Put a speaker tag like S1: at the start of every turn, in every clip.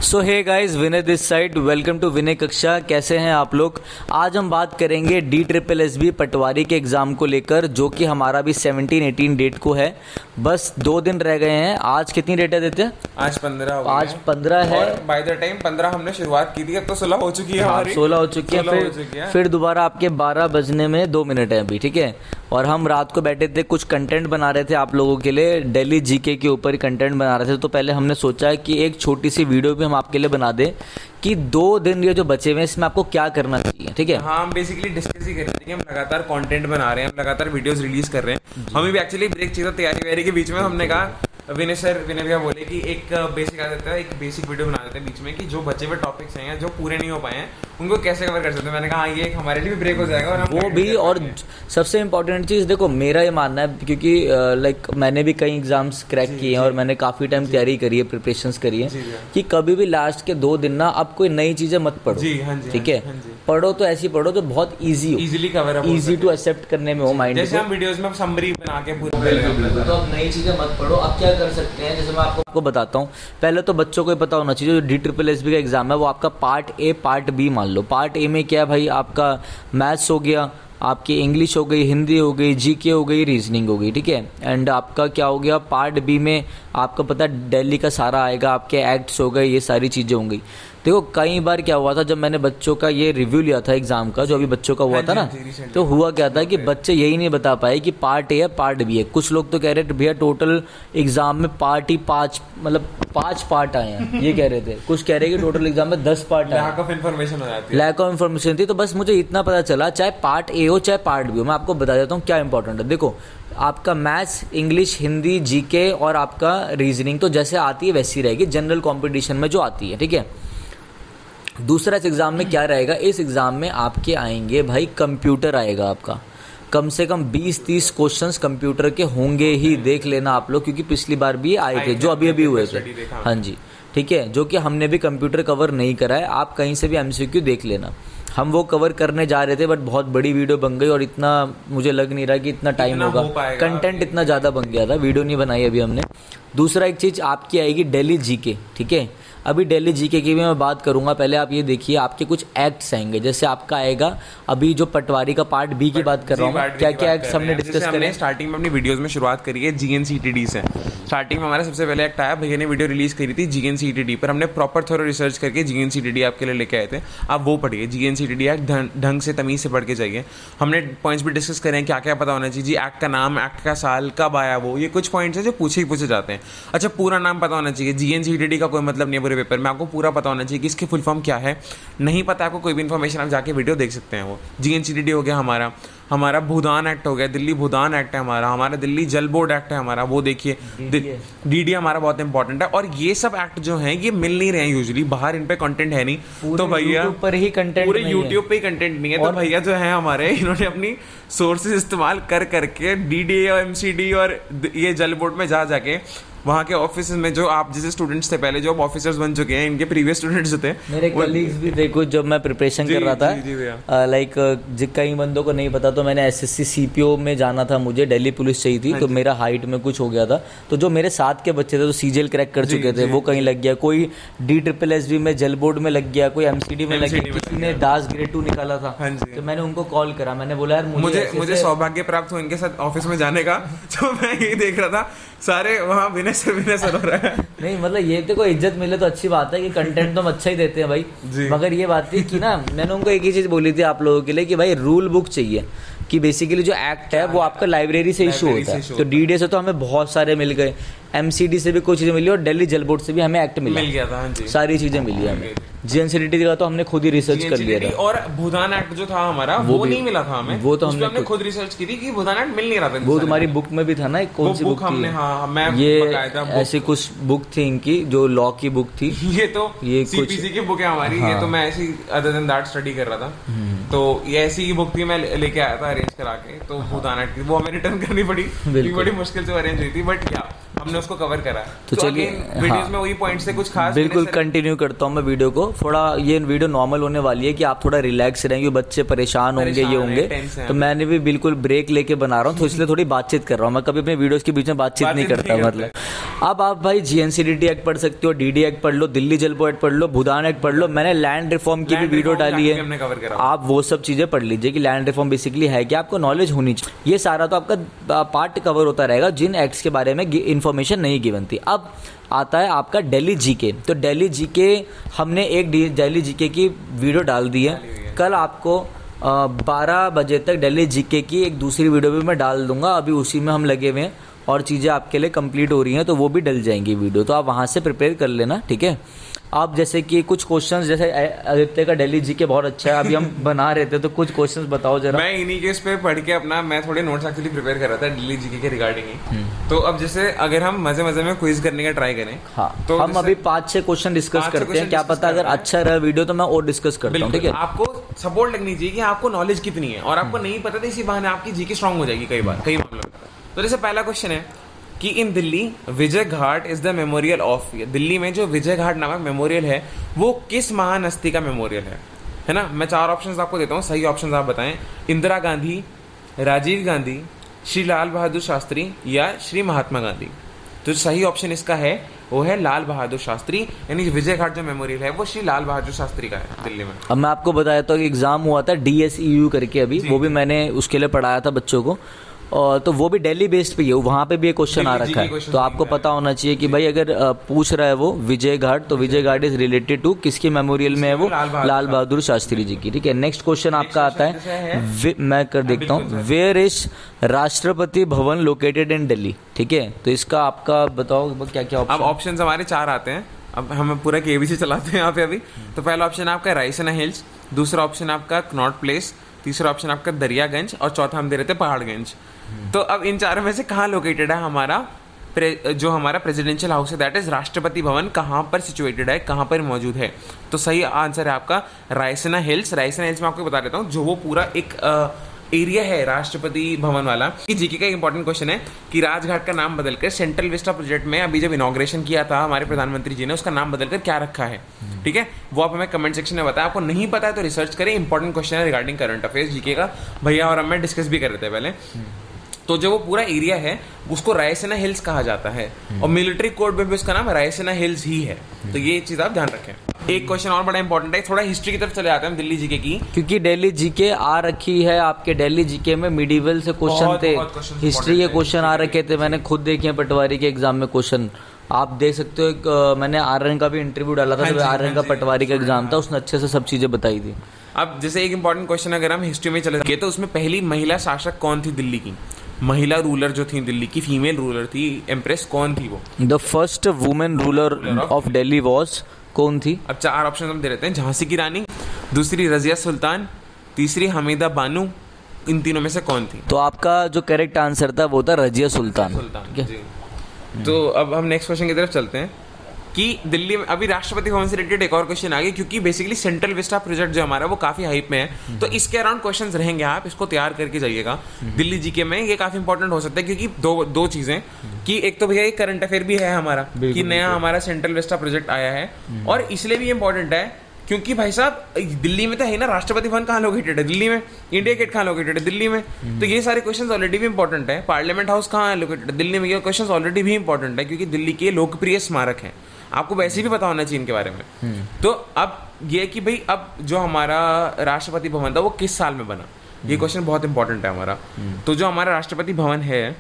S1: So hey guys, Vinay this side. Welcome to Vinay Kaksha. कैसे हैं आप लोग? आज हम बात करेंगे DSSB पटवारी के एग्ज़ाम को लेकर, जो कि हमारा भी 17-18 डेट को है। बस 2 दिन रह गए हैं। आज कितनी डेट है देते हैं?
S2: आज 15
S1: आज 15 है।
S2: और बाय द टाइम 15 हमने शुरुआत की थी, अब तो 16 हो चुकी है हमारी।
S1: 16 हो चुकी है। फिर दोबारा आपके 12 बजने में 2 मिनट है अभी, ठीक है। और हम रात को बैठे थे, कुछ कंटेंट बना रहे थे आप लोगों के लिए, दिल्ली जीके के ऊपर कंटेंट बना रहे थे। तो पहले हमने सोचा कि एक छोटी सी वीडियो भी हम आपके लिए बना दें कि 2 दिन ये जो बचे हुए हैं इसमें आपको क्या करना चाहिए, ठीक है।
S2: हाँ, हम बेसिकली डिस्कस ही कर रहे थे कि हम लगातार कंटेंट बना रहे हैं, हम लगातार वीडियोस रिलीज कर रहे हैं। हमें भी एक्चुअली ब्रेक चाहिए था तैयारी वैयारी के बीच में। हमने कहा विनय भैया बोले कि एक बेसिक आ देता है, एक बेसिक वीडियो बना देते हैं बीच में कि जो बचे हुए टॉपिक्स हैं या जो पूरे नहीं हो पाए हैं उनको कैसे कवर कर सकते हैं। मैंने कहा हाँ, ये हमारे लिए भी ब्रेक हो जाएगा और हम
S1: वो भी। और सबसे इम्पोर्टेंट चीज़ देखो, मेरा ये मानना है, क्योंकि लाइक मैंने भी कई एग्जाम्स क्रैक किए हैं और मैंने काफ़ी टाइम तैयारी करी है, प्रिपरेशंस करी है, कि कभी भी लास्ट के 2 दिन ना अब कोई नई चीज़ें मत पढ़ो। ठीक है, पढ़ो तो ऐसी पढ़ो तो बहुत easily cover up, easy to accept करने में हो माइंड।
S2: जैसे हम वीडियोस में समरी बना के पूरा,
S1: तो अब नई चीजें मत पढ़ो। अब क्या कर सकते हैं, जैसे मैं आपको बताता हूँ। पहले तो बच्चों को ये पता होना चाहिए, जो DSSB का एग्जाम है वो आपका पार्ट ए पार्ट बी मान लो। पार्ट ए में क्या है भाई, आपका मैथ्स हो गया, आपकी इंग्लिश हो गई, हिंदी हो गई, जीके हो गई, रीजनिंग हो गई, ठीक है। एंड आपका क्या हो गया, पार्ट बी में आपका पता दिल्ली का सारा आएगा, आपके एक्ट्स हो गए, ये सारी चीज़ें होंगी। देखो कई बार क्या हुआ था, जब मैंने बच्चों का ये रिव्यू लिया था एग्जाम का, जो अभी बच्चों का हुआ था ना, तो हुआ क्या था कि बच्चे यही नहीं बता पाए कि पार्ट ए है पार्ट बी है। कुछ लोग तो कह रहे थे भैया टोटल एग्जाम में पार्ट ही 5 मतलब 5 पार्ट आए हैं, ये कह रहे थे। कुछ कह रहे कि टोटल एग्जाम में 10 पार्ट आए।
S2: लैक ऑफ इन्फॉर्मेशन हो जाती है,
S1: लैक ऑफ इन्फॉर्मेशन थी। तो बस मुझे इतना पता चला, चाहे पार्ट ए हो चाहे पार्ट बी हो, मैं आपको बता देता हूँ क्या इंपॉर्टेंट है। देखो आपका मैथ्स, इंग्लिश, हिंदी, जीके और आपका रीजनिंग तो जैसे आती है वैसी रहेगी, जनरल कॉम्पिटिशन में जो आती है, ठीक है। दूसरा इस एग्ज़ाम में क्या रहेगा, इस एग्ज़ाम में आपके आएंगे भाई कंप्यूटर आएगा आपका। कम से कम 20-30 क्वेश्चंस कंप्यूटर के होंगे ही, देख लेना आप लोग, क्योंकि पिछली बार भी आए थे जो अभी हुए थे। हाँ जी, ठीक है, जो कि हमने भी कंप्यूटर कवर नहीं करा है। आप कहीं से भी MCQ देख लेना। हम वो कवर करने जा रहे थे, बट बहुत बड़ी वीडियो बन गई और इतना मुझे लग नहीं रहा कि इतना टाइम होगा, कंटेंट इतना ज़्यादा बन गया था, वीडियो नहीं बनाई अभी हमने। दूसरा एक चीज़ आपकी आएगी दिल्ली जीके, ठीक है। अभी दिल्ली जीके की भी मैं बात करूंगा। पहले आप ये देखिए, आपके कुछ एक्ट्स आएंगे। जैसे आपका आएगा अभी जो पटवारी का पार्ट बी की बात कर रहा हूँ, क्या क्या एक्ट्स हमने डिस्कस करें।
S2: स्टार्टिंग में अपनी वीडियोस में शुरुआत करी है GNCTD से। स्टार्टिंग में हमारा सबसे पहले एक्ट आया, भैया ने वीडियो रिलीज करी थी GNCTD पर। हमने प्रॉपर थोड़ा रिसर्च करके GNCTD आपके लिए लेके आए थे, आप वो पढ़िए। GNCTD एक्ट ढंग से तमीज से पढ़ के जाइए। हमने पॉइंट्स भी डिस्कस करें, क्या क्या पता होना चाहिए जी। एक्ट का नाम, एक्ट का साल, कब आया वो, ये कुछ पॉइंट्स है जो पूछे जाते हैं। अच्छा, पूरा नाम पता होना चाहिए। GNCTD का कोई मतलब नहीं है पूरे पेपर में, आपको पूरा पता होना चाहिए कि इसकी फुल फॉर्म क्या है। नहीं पता आपको कोई भी इन्फॉर्मेशन, आप जाके वीडियो देख सकते हैं। वो GNCTD हो गया हमारा भूदान एक्ट हो गया, दिल्ली भूदान एक्ट है हमारा दिल्ली जल बोर्ड एक्ट है हमारा, वो देखिए। DD हमारा बहुत इंपॉर्टेंट है। और ये सब एक्ट जो हैं ये मिल नहीं रहे हैं यूजुअली बाहर, इन पे कंटेंट है नहीं। तो भैया
S1: पर ही कंटेंट,
S2: पूरे यूट्यूब पे ही कंटेंट नहीं है। तो भैया जो है हमारे, इन्होंने अपनी सोर्सेज इस्तेमाल कर करके DDA और MCD और ये जल बोर्ड में जाके वहाँ के ऑफिस में, जो आप जैसे स्टूडेंट्स थे पहले, जो ऑफिसर्स बन चुके हैं, इनके प्रीवियस स्टूडेंट्स थे,
S1: मेरे कलीग्स भी थे कुछ, जब मैं प्रिपरेशन कर रहा था। लाइक कई बंदों को नहीं पता, तो मैंने SSC CPO में जाना था, मुझे दिल्ली पुलिस चाहिए थी। तो मेरा हाइट में कुछ हो गया था, तो जो मेरे साथ के बच्चे थे तो CGL क्रैक कर चुके थे, वो कहीं लग गया। कोई DSSB में जल बोर्ड में लग गया, कोई MCD में लग गया, किसी ने दास ग्रेड 2 निकाला था। तो मैंने उनको कॉल करा, मैंने बोला यार मुझे
S2: सौभाग्य प्राप्त हो इनके साथ ऑफिस में जाने का। तो मैं यही देख रहा था, सारे वहाँ विनय सर हो रहा है।
S1: नहीं मतलब ये तो कोई इज्जत मिले तो अच्छी बात है कि कंटेंट तो हम अच्छा ही देते हैं भाई। मगर ये बात थी कि ना, मैंने उनको एक ही चीज बोली थी आप लोगों के लिए कि भाई रूल बुक चाहिए, कि बेसिकली जो एक्ट है वो आपका लाइब्रेरी से इशू होता है। तो DDA से तो हमें बहुत सारे मिल गए, MCD से भी कुछ चीजें मिली और दिल्ली जल बोर्ड से भी हमें एक्ट मिल गया था। सारी चीजें मिली हमें। GNCTD का तो हमने खुद ही रिसर्च कर लिया था।
S2: और भूदान एक्ट जो था हमारा, वो नहीं मिला था हमें,
S1: वो तो हमने
S2: खुद रिसर्च की थी कि भूदान एक्ट मिल नहीं रहा था।
S1: वो तुम्हारी बुक में भी था ना, कौन सी बुक हमने, ये ऐसी कुछ बुक थी इनकी, जो लॉ की बुक थी।
S2: ये CPC की बुक है हमारी। ये तो मैं ऐसी अदर देन दैट स्टडी कर रहा था, तो ये ऐसी ही बुक थी, मैं लेके आया था अरेंज करा के। तो भूदान एक्ट वो हमें रिटर्न करनी पड़ी, बड़ी मुश्किल से अरेंज हुई थी, बट क्या हमने उसको कवर करा।
S1: तो चलिए
S2: वीडियोस में वही पॉइंट से कुछ खास
S1: बिल्कुल कंटिन्यू करता हूँ मैं वीडियो को। थोड़ा ये वीडियो नॉर्मल होने वाली है कि आप थोड़ा रिलैक्स रहेंगे, बच्चे परेशान होंगे, ये होंगे, तो मैंने भी बिल्कुल ब्रेक लेके बना रहा हूँ, तो इसलिए थोड़ी बातचीत कर रहा हूँ। मैं कभी अपने वीडियोस के बीच में बातचीत नहीं करता, मतलब अब आप भाई जीएनसीडीटी एक्ट पढ़ सकते हो, डीडी एक्ट पढ़ लो, दिल्ली जलपो एक्ट पढ़ लो, भूदान एक्ट पढ़ लो। मैंने लैंड रिफॉर्म की भी वीडियो डाली है,
S2: हमने कवर करा।
S1: आप वो सब चीज़ें पढ़ लीजिए कि लैंड रिफॉर्म बेसिकली है कि आपको नॉलेज होनी चाहिए। ये सारा तो आपका पार्ट कवर होता रहेगा जिन एक्ट्स के बारे में इन्फॉर्मेशन नहीं गिवन थी। अब आता है आपका दिल्ली जीके। तो दिल्ली जीके हमने एक दिल्ली जीके की वीडियो डाल दी है। कल आपको 12 बजे तक दिल्ली जीके की एक दूसरी वीडियो भी मैं डाल दूंगा। अभी उसी में हम लगे हुए हैं और चीज़ें आपके लिए कंप्लीट हो रही हैं, तो वो भी डल जाएंगी वीडियो, तो आप वहाँ से प्रिपेयर कर लेना, ठीक है। आप जैसे कि कुछ क्वेश्चंस, जैसे आदित्य का दिल्ली जीके बहुत अच्छा है, अभी हम बना रहे थे, तो कुछ क्वेश्चंस बताओ जरा।
S2: मैं इन्हीं के इस पे पढ़ के अपना मैं थोड़े नोट्स एक्चुअली प्रिपेयर कर रहा था दिल्ली जीके के रिगार्डिंग ही। तो अब जैसे अगर हम मजे मजे में क्विज करने का ट्राई करें,
S1: हाँ, तो हम अभी 5-6 क्वेश्चन डिस्कस करते हैं। क्या पता अगर अच्छा रहा वीडियो तो मैं और डिस्कस करता हूँ, ठीक है।
S2: आपको सपोर्ट लगनी चाहिए कि आपको नॉलेज कितनी है, और आपको नहीं पता था इसी बहाने आपकी जीके स्ट्रांग हो जाएगी कई बार, कई मामलों में। तो जैसे पहला क्वेश्चन है कि in Delhi Vijay Ghat is the memorial of, Delhi में जो विजय घाट नामक मेमोरियल है वो किस महान हस्ती का मेमोरियल है ना। मैं 4 ऑप्शंस आपको देता हूँ, सही ऑप्शंस आप बताएं। इंदिरा गांधी, राजीव गांधी, श्री लाल बहादुर शास्त्री या श्री महात्मा गांधी। तो सही ऑप्शन इसका है वो है लाल बहादुर शास्त्री, यानी विजय घाट जो मेमोरियल है वो श्री लाल बहादुर शास्त्री का है दिल्ली में।
S1: अब मैं आपको बताया था कि एग्जाम हुआ था DSEU करके, अभी वो भी मैंने उसके लिए पढ़ाया था बच्चों को, और तो वो भी दिल्ली बेस्ड पे ही है, वहाँ पे भी एक क्वेश्चन आ रखा है। तो आपको पता होना चाहिए कि भाई अगर पूछ रहा है वो विजय घाट, तो विजय घाट इज रिलेटेड टू किसकी मेमोरियल में है वो, लाल बहादुर शास्त्री जी की, ठीक है। नेक्स्ट क्वेश्चन आपका आता है, मैं कर देखता हूँ, where is Rashtrapati Bhavan located in Delhi, ठीक है। तो इसका आपका बताओ क्या क्या ऑप्शन।
S2: अब ऑप्शन हमारे 4 आते हैं, अब हम पूरा केबीसी चलाते हैं यहाँ पे अभी। तो पहला ऑप्शन आपका रायसेना हिल्स, दूसरा ऑप्शन आपका कनॉट प्लेस, तीसरा ऑप्शन आपका दरियागंज, और चौथा हम दे रहे थे पहाड़गंज। तो अब इन चारों में से कहाँ लोकेटेड है हमारा जो हमारा प्रेसिडेंशियल हाउस है, दैट इज राष्ट्रपति भवन, कहाँ पर सिचुएटेड है, कहाँ पर मौजूद है। तो सही आंसर है आपका रायसेना हिल्स। रायसेना हिल्स में आपको बता देता हूँ, जो वो पूरा एक एरिया है राष्ट्रपति भवन वाला। जीके का इंपॉर्टेंट क्वेश्चन है कि राजघाट का नाम बदलकर सेंट्रल विस्टा प्रोजेक्ट में अभी जब इनॉग्रेशन किया था हमारे प्रधानमंत्री जी ने, उसका नाम बदलकर क्या रखा है, ठीक है। वो आप हमें कमेंट सेक्शन में बताएं। आपको नहीं पता है तो रिसर्च करें, इंपॉर्टेंट क्वेश्चन है रिगार्डिंग करंट अफेयर्स जीके का। भैया और मैं डिस्कस भी कर रहे थे पहले। तो जो वो पूरा एरिया है उसको रायसेना हिल्स कहा जाता है, और मिलिट्री कोड में भी उसका नाम रायसेना हिल्स ही है। तो ये चीज आप ध्यान रखें। एक क्वेश्चन और बड़ा इंपॉर्टेंट है, थोड़ा हिस्ट्री की तरफ चले जाते हैं हम दिल्ली जीके की,
S1: क्योंकि दिल्ली जीके आ रखी है आपके दिल्ली जीके में मिडिवल से क्वेश्चन थे, हिस्ट्री के क्वेश्चन आ रखे थे, मैंने खुद देखे पटवारी के एग्जाम में क्वेश्चन। आप देख सकते हो, एक मैंने आर्यन का भी इंटरव्यू डाला था, जब आर्यन का पटवारी का एग्जाम था, उसने अच्छे से सब चीजें बताई थी।
S2: अब जैसे एक इंपॉर्टेंट क्वेश्चन अगर हम हिस्ट्री में चले गए तो उसमें पहली महिला शासक कौन थी दिल्ली की, महिला रूलर जो थी दिल्ली की, फीमेल रूलर थी, एम्प्रेस कौन थी वो।
S1: The first women ruler of Delhi was, कौन थी।
S2: अब 4 ऑप्शन हम दे रहे हैं, झांसी की रानी, दूसरी रजिया सुल्तान, तीसरी हमीदा बानू, इन तीनों में से कौन थी।
S1: तो आपका जो करेक्ट आंसर था वो था रजिया सुल्तान।
S2: तो अब हम नेक्स्ट क्वेश्चन की तरफ चलते हैं कि दिल्ली में अभी राष्ट्रपति भवन से रिलेटेड एक और क्वेश्चन आ गया, क्योंकि बेसिकली सेंट्रल विस्टा प्रोजेक्ट जो हमारा वो काफी हाइप में है, तो इसके अराउंड क्वेश्चंस रहेंगे, आप इसको तैयार करके जाइएगा। दिल्ली जीके में ये काफी इंपॉर्टेंट हो सकता है, क्योंकि दो चीजें कि एक तो भैया एक करंट अफेयर भी है हमारा कि नया हमारा सेंट्रल विस्टा प्रोजेक्ट आया है, और इसलिए भी इंपॉर्टेंट है क्योंकि भाई साहब दिल्ली में तो है ना, राष्ट्रपति भवन कहाँ लोकेटेड है, दिल्ली में। इंडिया गेट कहाँ लोकेटेड है, दिल्ली में। तो ये सारे क्वेश्चंस ऑलरेडी भी इंपॉर्टेंट है। पार्लियामेंट हाउस कहाँ लोकेटेड है, दिल्ली में। ये क्वेश्चंस ऑलरेडी भी इंपॉर्टेंट है, क्योंकि दिल्ली के लोकप्रिय स्मारक हैं, आपको वैसे भी पता होना चाहिए इनके बारे में। तो अब ये कि भाई अब जो हमारा राष्ट्रपति भवन था वो किस साल में बना, ये क्वेश्चन बहुत इंपॉर्टेंट है हमारा। तो जो हमारा राष्ट्रपति भवन है,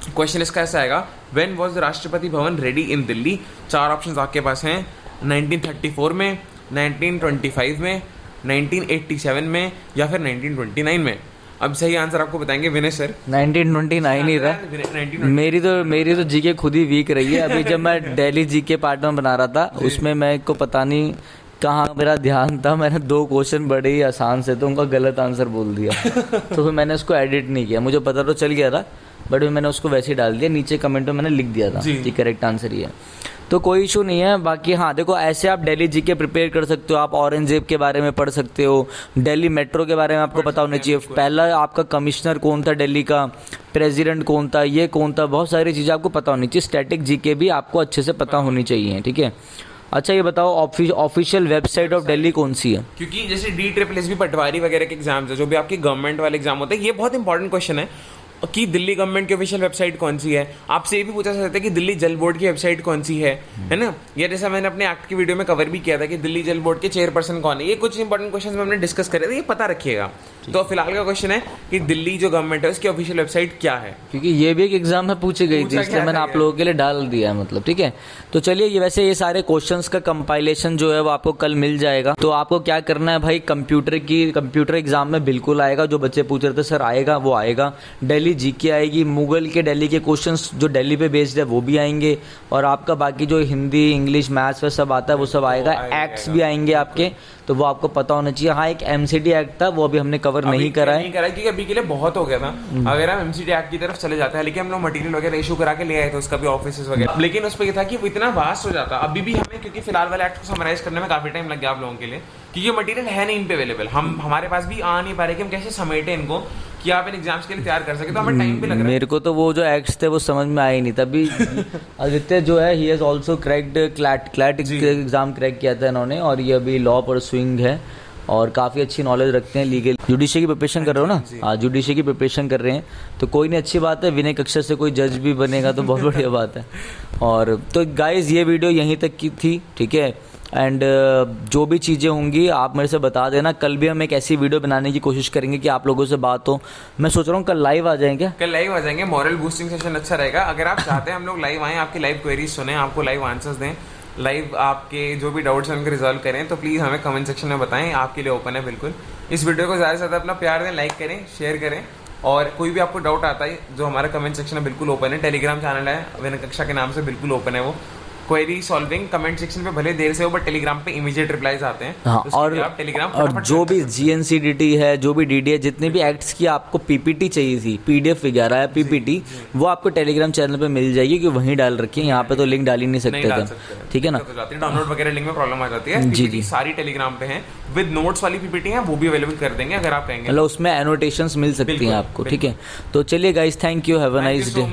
S2: क्वेश्चन इसका ऐसा आएगा, when was the Rashtrapati Bhavan ready in Delhi. 4 options आपके पास हैं, 1934 में, 1925 में, 1987 में, या फिर 1929 में। अब सही आंसर आपको बताएंगे विनय सर।
S1: 1929 ही था। मेरी तो जीके खुद ही वीक रही है। अभी जब मैं दिल्ली जीके पार्ट में बना रहा था, उसमें मैं को पता नहीं कहाँ मेरा ध्यान था, मैंने 2 क्वेश्चन बड़े ही आसान से तो उनका गलत आंसर बोल दिया। तो फिर मैंने उसको एडिट नहीं किया, मुझे पता तो चल गया था, बट मैंने उसको वैसे ही डाल दिया, नीचे कमेंट में मैंने लिख दिया था कि करेक्ट आंसर ये है। तो कोई इशू नहीं है। बाकी हाँ देखो, ऐसे आप दिल्ली जीके प्रिपेयर कर सकते हो। आप औरंगजेब के बारे में पढ़ सकते हो, दिल्ली मेट्रो के बारे में आपको पता होना चाहिए, पहला आपका कमिश्नर कौन था दिल्ली का, प्रेसिडेंट कौन था, ये कौन था, बहुत सारी चीज़ें आपको पता होनी चाहिए। स्टैटिक जीके भी आपको अच्छे से पता होनी चाहिए, ठीक है। अच्छा ये बताओ, ऑफिशियल वेबसाइट ऑफ दिल्ली कौन सी है।
S2: क्योंकि जैसे DSSS भी पटवारी वगैरह के एग्जाम्स है, जो भी आपके गवर्नमेंट वाले एग्जाम होते हैं, ये बहुत इंपॉर्टेंट क्वेश्चन है। कि दिल्ली गवर्नमेंट की ऑफिशियल वेबसाइट कौन सी है, आपसे ये भी पूछा जा सकता है कि दिल्ली जल बोर्ड की वेबसाइट कौन सी है ना। या जैसा मैंने अपने एक्ट की वीडियो में कवर भी किया था कि दिल्ली जल बोर्ड के चेयरपर्सन कौन है। ये कुछ इंपॉर्टेंट क्वेश्चन हमने डिस्कस करे थे, ये पता रखिएगा। तो फिलहाल का क्वेश्चन है कि दिल्ली जो गवर्नमेंट है उसकी ऑफिशियल वेबसाइट क्या है,
S1: क्योंकि ये भी एक एग्जाम में पूछी गई थी, इसलिए मैंने आप लोगों के लिए डाल दिया है, मतलब ठीक है। तो चलिए, ये वैसे ये सारे क्वेश्चंस का कंपाइलेशन जो है वो आपको कल मिल जाएगा। तो आपको क्या करना है भाई, कंप्यूटर एग्जाम में बिल्कुल आएगा, जो बच्चे पूछ रहे थे सर आएगा, वो आएगा। दिल्ली जीके आएगी, मुगल के दिल्ली के क्वेश्चंस जो दिल्ली पे बेस्ड है वो भी आएंगे, और आपका बाकी जो हिंदी इंग्लिश मैथ्स वे सब आता है वो सब आएगा। एक्ट्स भी आएंगे आपके, तो वो आपको पता होना चाहिए। हाँ, एक एमसीडी एक्ट था, वो अभी हमने कवर नहीं करा है
S2: क्योंकि अभी के लिए बहुत हो गया था। अगर हम एमसीडी एक्ट की तरफ चले जाते हैं, लेकिन हम लोग मटेरियल वगैरह इशू करा के ले आए थे, उसका भी ऑफिस वगैरह, लेकिन उस पर ये था कि वो इतना वास्ट हो जाता अभी भी हमें, क्योंकि फिलहाल वाले एक्ट को समराइज करने में काफी टाइम लग गया आप लोगों के लिए, क्योंकि ये मटेरियल है नहीं इन पे अवेलेबल। हमारे पास भी आ नहीं पा रहे कि हम कैसे समेटे इनको कि आप इन एग्जाम्स के लिए तैयार कर सके, तो हमें टाइम भी लग रहा है।
S1: मेरे को तो वो जो एक्ट्स थे वो समझ में आए ही नहीं। तभी आदित्य जो है, he has also cracked CLAT exam crack किया था इन्होंने, और ये अभी लॉ परसुइंग है और काफ़ी अच्छी नॉलेज रखते हैं लीगल। जुडिशरी की प्रिपरेशन कर रहे हो ना? हाँ, जुडिशरी की प्रिपरेशन कर रहे हैं, तो कोई नहीं, अच्छी बात है। विनय कक्षा से कोई जज भी बनेगा तो बहुत बढ़िया बात है। और तो गाइज, ये वीडियो यहीं तक की थी, ठीक है। एंड जो भी चीज़ें होंगी आप मेरे से बता देना। कल भी हम एक ऐसी वीडियो बनाने की कोशिश करेंगे कि आप लोगों से बात हो। मैं सोच रहा हूँ कल लाइव आ जाएंगे,
S2: कल लाइव आ जाएंगे, मॉरल बूस्टिंग सेशन अच्छा रहेगा। अगर आप चाहते हैं हम लोग लाइव आएँ, आपकी लाइव क्वेरीज सुने, आपको लाइव आंसर्स दें, लाइव आपके जो भी डाउट्स हैं उनको रिजॉल्व करें, तो प्लीज़ हमें कमेंट सेक्शन में बताएं, आपके लिए ओपन है बिल्कुल। इस वीडियो को ज़्यादा से ज़्यादा अपना प्यार दें, लाइक करें, शेयर करें, और कोई भी आपको डाउट आता है जो हमारा कमेंट सेक्शन में बिल्कुल ओपन है। टेलीग्राम चैनल है विनय कक्षा के नाम से, बिल्कुल ओपन है वो। क्वेरी सॉल्विंग कमेंट सेक्शन पे भले देर से हो, बट टेलीग्राम पे इमीडिएट रिप्लाईज आते हैं।
S1: हाँ,
S2: तो
S1: और जो भी जीएनसीडीटी है, जो भी डीडी है, जितने भी एक्ट्स की आपको पीपीटी चाहिए थी, पीडीएफ वगैरह है, पीपीटी, वो आपको टेलीग्राम चैनल पे मिल जाएगी, कि वहीं डाल रखी है। यहाँ पे तो लिंक डाल ही नहीं सकते थे, ठीक है ना।
S2: डाउनलोड वगैरह लिंक में प्रॉब्लम आ जाती है। जी, सारी टेलीग्राम पे है, विद नोट्स वाली पीपीटी है, वो भी अवेलेबल कर देंगे अगर आप कहेंगे,
S1: मतलब उसमें एनोटेशंस मिल सकती हैं आपको, ठीक है। तो चलिए guys, thank you, have a nice day.